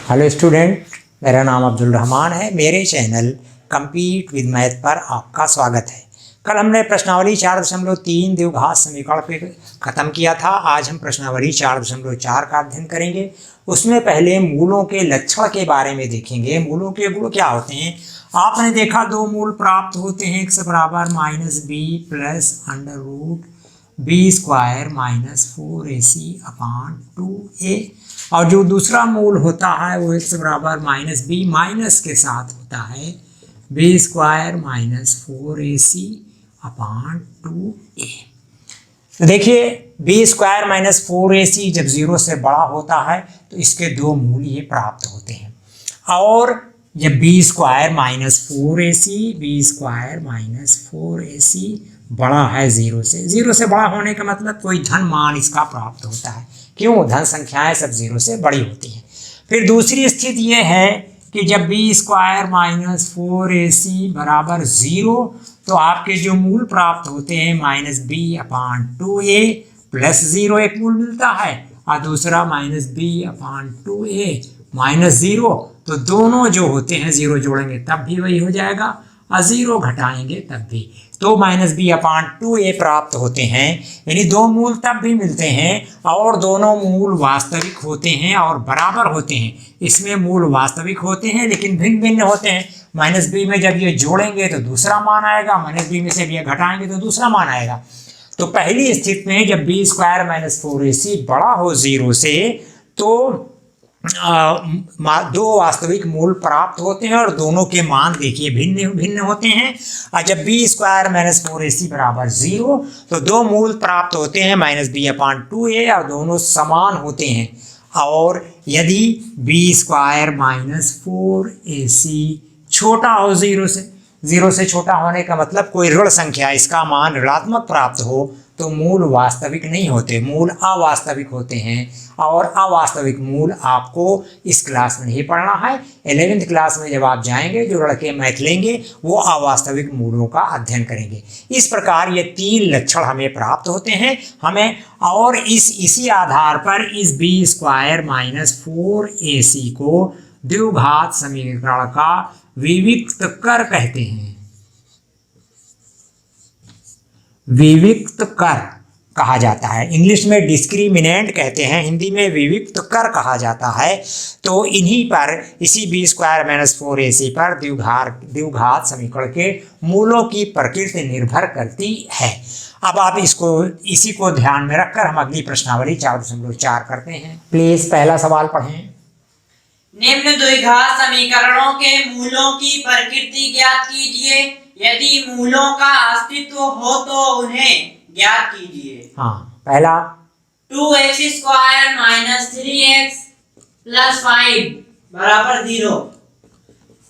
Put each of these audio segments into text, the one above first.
Hello student, मेरा नाम अब्दुल रहमान है। मेरे चैनल कम्पीट विद मैथ पर आपका स्वागत है। कल हमने प्रश्नावली 4.3 द्विघात समीकरण पे ख़त्म किया था। आज हम प्रश्नावली 4.4 का अध्ययन करेंगे। उसमें पहले मूलों के लक्षण के बारे में देखेंगे। मूलों के गुण क्या होते हैं। आपने देखा दो मूल प्राप्त होते हैं, x बराबर -b plus under root B square -4ac/2a, और जो दूसरा मूल होता है वो x बराबर -b माइनस के साथ होता है b स्क्वायर -4ac/2a। तो देखिए b स्क्वायर -4ac जब 0 से बड़ा होता है तो इसके दो मूल ये प्राप्त होते हैं। और जब b स्क्वायर -4ac बड़ा है 0 से बड़ा होने का मतलब कोई धन मान इसका प्राप्त होता है। क्यों? धन संख्याएं सब 0 से बड़ी होती हैं। फिर दूसरी स्थिति ये है कि जब b स्क्वायर -4ac बराबर 0 तो आपके जो मूल प्राप्त होते हैं -b/2a प्लस 0 एक मूल मिलता है और दूसरा -b/2a माइनस 0। तो दोनों जो होते हैं 0 जोड़ेंगे तब भी वही हो जाएगा और 0 घटाएंगे तब भी, तो -b/2a प्राप्त होते हैं। यानी दो मूल तब भी मिलते हैं और दोनों मूल वास्तविक होते हैं और बराबर होते हैं। इसमें मूल वास्तविक होते हैं लेकिन भिन्न भिन्न होते हैं। -b में जब ये जोड़ेंगे तो दूसरा मान आएगा, -b में से ये घटाएंगे तो दूसरा मान आएगा। तो पहली स्थिति में जब b स्क्वायर -4ac बड़ा हो 0 से तो दो वास्तविक मूल प्राप्त होते हैं और दोनों के मान देखिए भिन्न भिन्न होते हैं। और जब b स्क्वायर -4ac बराबर 0 तो दो मूल प्राप्त होते हैं -b/2a और दोनों समान होते हैं। और यदि b स्क्वायर -4ac छोटा हो 0 से छोटा होने का मतलब कोई ऋण संख्या इसका मान ऋणात्मक प्राप्त हो तो मूल वास्तविक नहीं होते, मूल अवास्तविक होते हैं। और अवास्तविक मूल आपको इस क्लास में नहीं पढ़ना है। 11वीं क्लास में जब आप जाएंगे जो लड़के मैथ लेंगे वो अवास्तविक मूलों का अध्ययन करेंगे। इस प्रकार ये 3 लक्षण हमें प्राप्त होते हैं हमें, और इसी आधार पर इस b स्क्वायर -4ac को द्विघात समीकरण का विविक्त कर कहते हैं। विविक्त कर कहा जाता है। इंग्लिश में डिस्क्रिमिनेंट कहते हैं, हिंदी में विविक्त कर कहा जाता है। तो इन्हीं पर इसी b स्क्वायर -4ac पर द्विघात समीकरण के मूलों की प्रकृति निर्भर करती है। अब आप इसी को ध्यान में रखकर हम अगली प्रश्नावली 4.4 करते हैं। प्लीज पहला सवाल पढ़ें। निम्न द्विघात समीकरणों के मूलों की प्रकृति ज्ञात कीजिए। यदि मूलों का अस्तित्व हो तो उन्हें ज्ञात कीजिए। हाँ, पहला 2x स्क्वायर -3x + 5 बराबर 0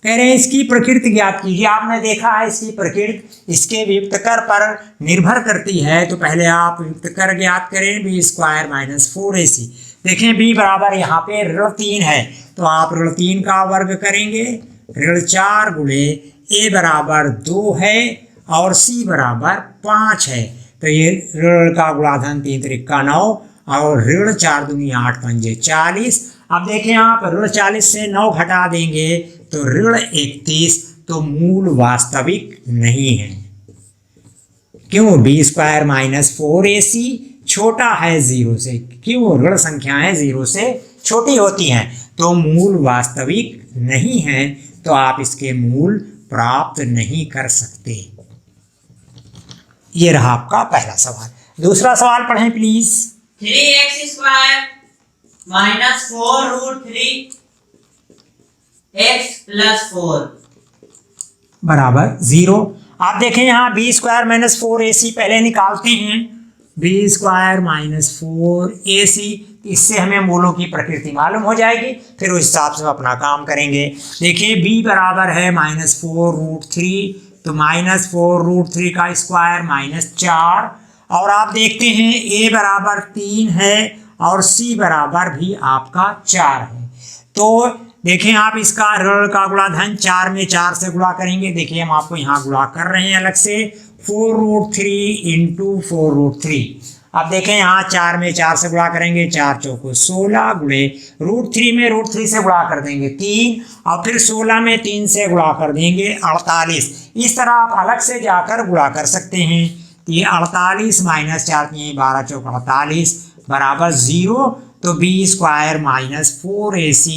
कह रहे हैं इसकी प्रकृति ज्ञात कीजिए। आपने देखा है इसकी प्रकृति इसके वियुक्त कर पर निर्भर करती है। तो पहले आप वियुक्त कर ज्ञात करें b स्क्वायर -4ac। देखें b बराबर यहाँ पे ऋण 3 है तो आप ऋण 3 का वर्ग करेंगे, ऋण 4 गुणे a बराबर 2 है और c बराबर 5 है। तो ये ऋण का गुणाधन 3 त्रिक 9 और ऋण 4 दूनी 8 पंजे 40। अब देखें आप ऋण 40 से 9 घटा देंगे तो ऋण 31, तो मूल वास्तविक नहीं है। क्यों? b स्क्वायर -4ac छोटा है 0 से। क्यों? ऋण संख्याएं 0 से छोटी होती हैं तो मूल वास्तविक नहीं है, तो आप इसके मूल प्राप्त नहीं कर सकते। ये रहा आपका पहला सवाल। दूसरा सवाल पढ़ें प्लीज। 3x स्क्वायर -4√3 x + 4 बराबर 0। आप देखें यहाँ b स्क्वायर -4ac पहले निकालते हैं। b स्क्वायर -4ac, इससे हमें मूलों की प्रकृति मालूम हो जाएगी। फिर उस हिसाब से हम अपना काम करेंगे। देखिए b बराबर है -4√3, तो -4√3 का स्क्वायर -4। और आप देखते हैं a बराबर 3 है और c बराबर भी आपका 4 है। तो देखें आप इसका ऋण का गुणाधन 4 में 4 से गुणा करेंगे। देखिए हम आपको यहाँ गुणा कर रहे हैं अलग से, 4√3 × 4√3। अब देखें यहाँ 4 में 4 से गुणा करेंगे, 4 चौको 16 गुणे √3 में √3 से गुणा कर देंगे 3, और फिर 16 में 3 से गुणा कर देंगे 48। इस तरह आप अलग से जाकर गुणा कर सकते हैं। ये 48 माइनस 4 12 चौक 48 बराबर 0। तो b² माइनस 4ac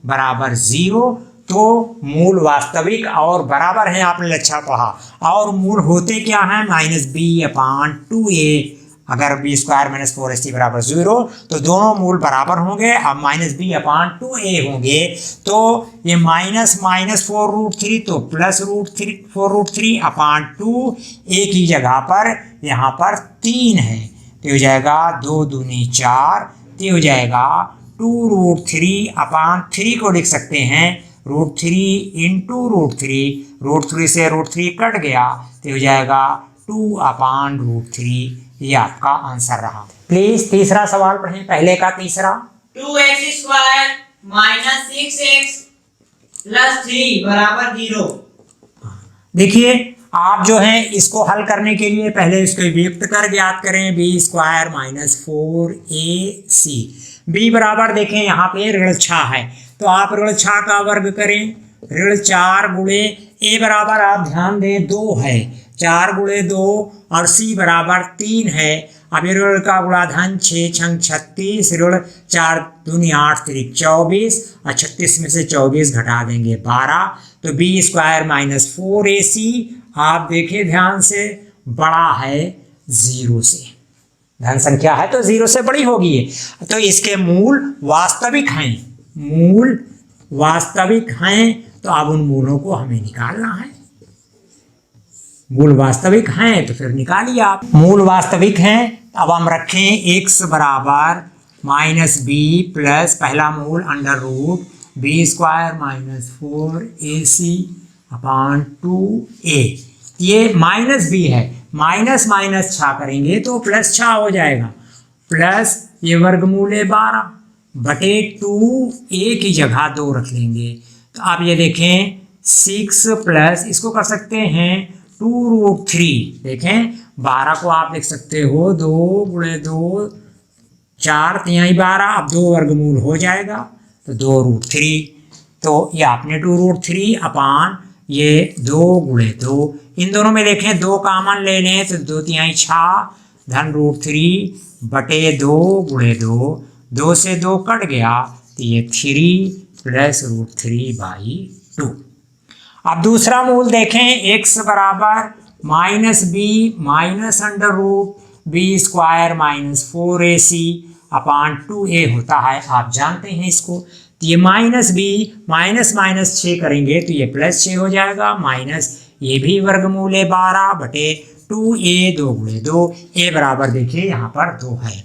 बराबर 0। तो मूल वास्तविक और बराबर है, आपने लच्छा पढ़ा। और मूल होते क्या है, -b/2a। अगर b² माइनस 4ac बराबर 0 तो दोनों मूल बराबर होंगे। अब -b/2a होंगे तो ये माइनस माइनस 4√3 तो प्लस √4√3/2। a की जगह पर यहाँ पर 3 है तो हो जाएगा 2 दूनी 4, तो हो जाएगा 2√3/3 को लिख सकते हैं √3 इंटू √3 से √3 कट गया तो हो जाएगा 2/√3। ये आपका आंसर रहा। प्लीज तीसरा सवाल पढ़ें, पहले का तीसरा। 2x² माइनस 6x प्लस 3 बराबर 0। देखिए आप जो है इसको हल करने के लिए पहले इसको व्यक्त कर ज्ञात करें। b² minus 4ac। b बराबर देखें यहाँ पे ऋण 6 है तो आप ऋण 6 का वर्ग करें, ऋण 4 गुणे a बराबर आप ध्यान दें 2 है, 4 गुणे 2 और c बराबर 3 है। अब ऋण का गुणाधन 6 छंग 36, ऋण 4 दूनी 8 तिरिक 24 और 36 में से 24 घटा देंगे 12। तो b² माइनस 4ac आप देखें ध्यान से बड़ा है 0 से। धन संख्या है तो 0 से बड़ी होगी। तो इसके मूल वास्तविक हैं, मूल वास्तविक हैं तो अब उन मूलों को हमें निकालना है। मूल वास्तविक हैं तो फिर निकालिए आप। मूल वास्तविक हैं अब हम रखें x बराबर -b प्लस पहला मूल under root b² minus 4ac/2a। ये -b है, माइनस माइनस 6 करेंगे तो प्लस 6 हो जाएगा, प्लस ये वर्गमूल 12 बटे 2a की जगह 2 रख लेंगे। तो आप ये देखें 6 प्लस इसको कर सकते हैं 2√3। देखें 12 को आप लिख सकते हो 2 गुणे 2 4 3 12। अब 2 वर्गमूल हो जाएगा तो 2√3। तो ये आपने 2√3 ये 2 गुणे 2, इन दोनों में देखें 2 कामन ले लें तो 2 3 6 धन √3 बटे 2 गुणे 2, 2 से 2 कट गया तो ये 3 प्लस √3/2। अब दूसरा मूल देखें x बराबर -b minus under root b² minus 4ac/2a होता है, आप जानते हैं इसको। तो ये -b माइनस माइनस 6 करेंगे तो ये प्लस 6 हो जाएगा, माइनस ये भी वर्गमूल 12 बटे 2a 2 गुणे 2, a बराबर देखिए यहाँ पर 2 है।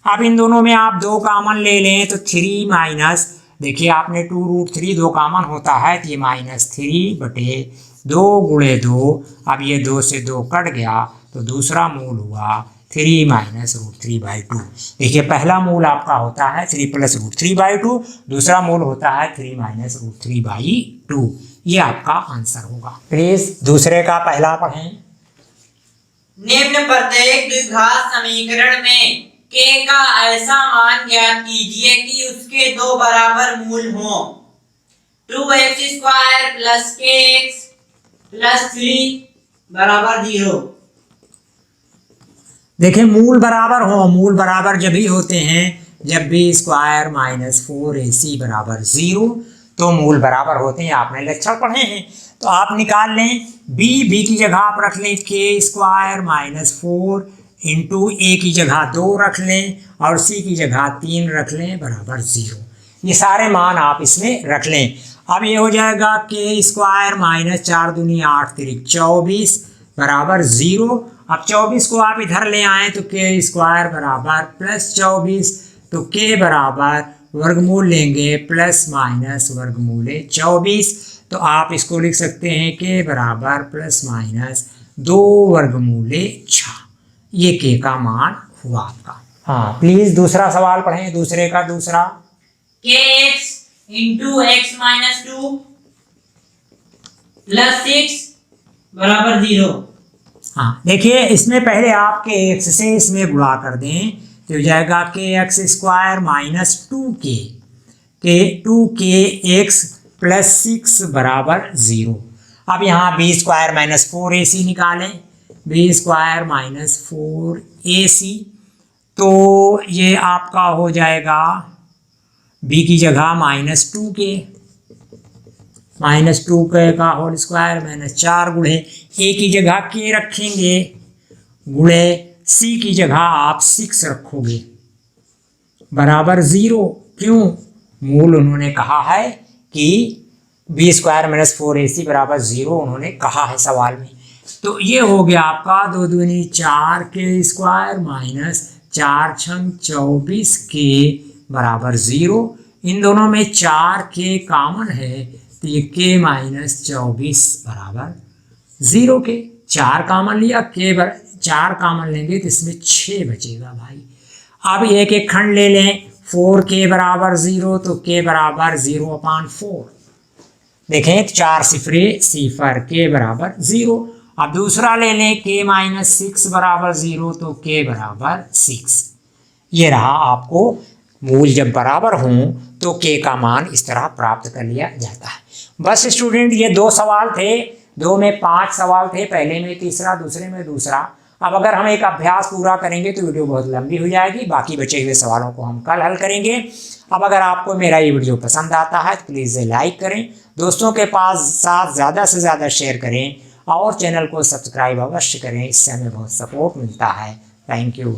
अब इन दोनों में आप 2 कामन ले लें तो 3 माइनस देखिए आपने 2√3 2 कामन होता है तो ये -3 बटे 2 गुणे 2। अब ये 2 से 2 कट गया तो दूसरा मूल हुआ 3 माइनस √3/2। देखिए पहला मूल आपका होता है 3 प्लस √3/2, दूसरा मूल होता है 3 माइनस √3/2। ये आपका आंसर होगा। प्लीज दूसरे का पहला पढ़ें। निम्न प्रत्येक द्विघात समीकरण में k का ऐसा मान ज्ञात कीजिए कि उसके 2 बराबर मूल हों। 2x² प्लस kx प्लस 3 बराबर 0। देखिए मूल बराबर हो, मूल बराबर जब ही होते हैं जब b² माइनस 4ac बराबर 0, तो मूल बराबर होते हैं। आपने लेक्चर पढ़े हैं तो आप निकाल लें। b की जगह आप रख लें k² माइनस 4 इंटू a की जगह 2 रख लें और c की जगह 3 रख लें बराबर 0। ये सारे मान आप इसमें रख लें। अब ये हो जाएगा k² माइनस 4 दूनी 8 तिरिक 24 बराबर 0। अब 24 को आप इधर ले आए तो k² बराबर प्लस 24, तो k बराबर वर्गमूल लेंगे प्लस माइनस वर्गमूल 24। तो आप इसको लिख सकते हैं k बराबर प्लस माइनस 2 वर्गमूल 6। ये k का मान हुआ आपका। हाँ प्लीज दूसरा सवाल पढ़ें, दूसरे का दूसरा। kx into x minus 2 plus 6 बराबर 0। हाँ देखिए, इसमें पहले आप के एक्स से इसमें गुणा कर दें तो हो जाएगा के एक्स स्क्वायर माइनस 2k के 2k एक्स प्लस 6 बराबर 0। अब यहाँ बी स्क्वायर माइनस 4ac निकालें, बी स्क्वायर माइनस 4ac, तो ये आपका हो जाएगा b की जगह माइनस 2k माइनस 2k का होल स्क्वायर माइनस 4 गुणे a की जगह k रखेंगे गुणे c की जगह आप 6 रखोगे बराबर 0। क्यों? मूल उन्होंने कहा है कि बी स्क्वायर माइनस 4ac बराबर 0 उन्होंने कहा है सवाल में। तो ये हो गया आपका 2 दूनी 4 के स्क्वायर माइनस 4 छंग 24 के बराबर 0। इन दोनों में 4 के कॉमन है तो ये के माइनस 24 बराबर 0 के 4 कॉमन लिया, के 4 कॉमन लेंगे तो इसमें 6 बचेगा भाई। अब एक एक खंड ले लें, 4k बराबर 0 तो k बराबर 0/4। देखें 4 सिफरे सिफर k बराबर 0। अब दूसरा ले लें k माइनस 6 बराबर 0 तो k बराबर 6। ये रहा आपको मूल जब बराबर हों तो k का मान इस तरह प्राप्त कर लिया जाता है। बस स्टूडेंट ये 2 सवाल थे, 2 में 5 सवाल थे, पहले में तीसरा दूसरे में दूसरा। अब अगर हम एक अभ्यास पूरा करेंगे तो वीडियो बहुत लंबी हो जाएगी, बाकी बचे हुए सवालों को हम कल हल करेंगे। अब अगर आपको मेरा ये वीडियो पसंद आता है तो प्लीज़ लाइक करें, दोस्तों के पास साथ ज़्यादा से ज़्यादा शेयर करें और चैनल को सब्सक्राइब अवश्य करें, इससे हमें बहुत सपोर्ट मिलता है। Thank you.